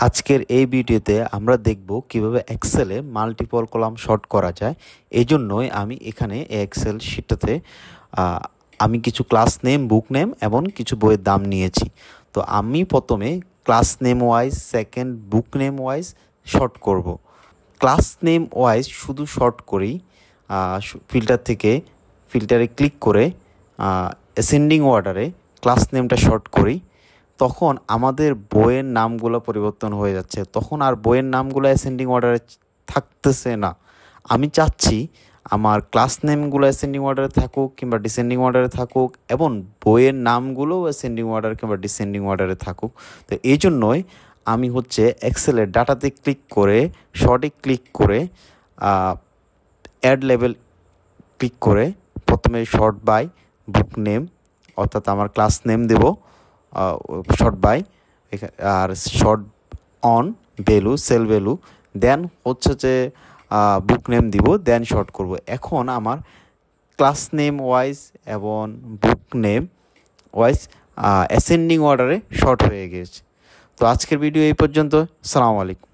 আজকের এই ভিডিওতে আমরা দেখব কিভাবে এক্সেলে মাল্টিপল কলাম সর্ট করা যায়। এই জন্যই আমি এখানে এক্সেল শিটটাতে আমি কিছু ক্লাস নেম, বুক নেম এবং কিছু বইয়ের দাম নিয়েছি। তো আমি প্রথমে ক্লাস নেম ওয়াইজ, সেকেন্ড বুক নেম ওয়াইজ সর্ট করব। ক্লাস নেম ওয়াইজ শুধু সর্ট করি, ফিল্টারে ক্লিক করে অ্যাসেন্ডিং অর্ডারে ক্লাস নেমটা সর্ট করি। তখন আমাদের বইয়ের নামগুলো পরিবর্তন হয়ে যাচ্ছে, তখন আর বইয়ের নামগুলো অ্যাসেন্ডিং অর্ডারে থাকতেছে না। আমি চাচ্ছি আমার ক্লাস নেমগুলো অ্যাসেন্ডিং অর্ডারে থাকুক কিংবা ডিসেন্ডিং অর্ডারে থাকুক, এবং বইয়ের নামগুলোও অ্যাসেন্ডিং অর্ডার কিংবা ডিসেন্ডিং অর্ডারে থাকুক। তো এই জন্যই আমি এক্সেলের ডাটাতে ক্লিক করে, শর্টে ক্লিক করে, অ্যাড লেভেল ক্লিক করে প্রথমে শর্ট বাই বুক নেম, অর্থাৎ আমার ক্লাস নেম দেব শর্ট বাই, আর sort on value, cell value, then book name দিব, দেন শর্ট করব। এখন আমার ক্লাস নেম ওয়াইজ এবং বুক নেম ওয়াইজ অ্যাসেন্ডিং অর্ডারে শর্ট হয়ে গেছে। তো আজকের ভিডিও এই পর্যন্ত। আসসালামু আলাইকুম।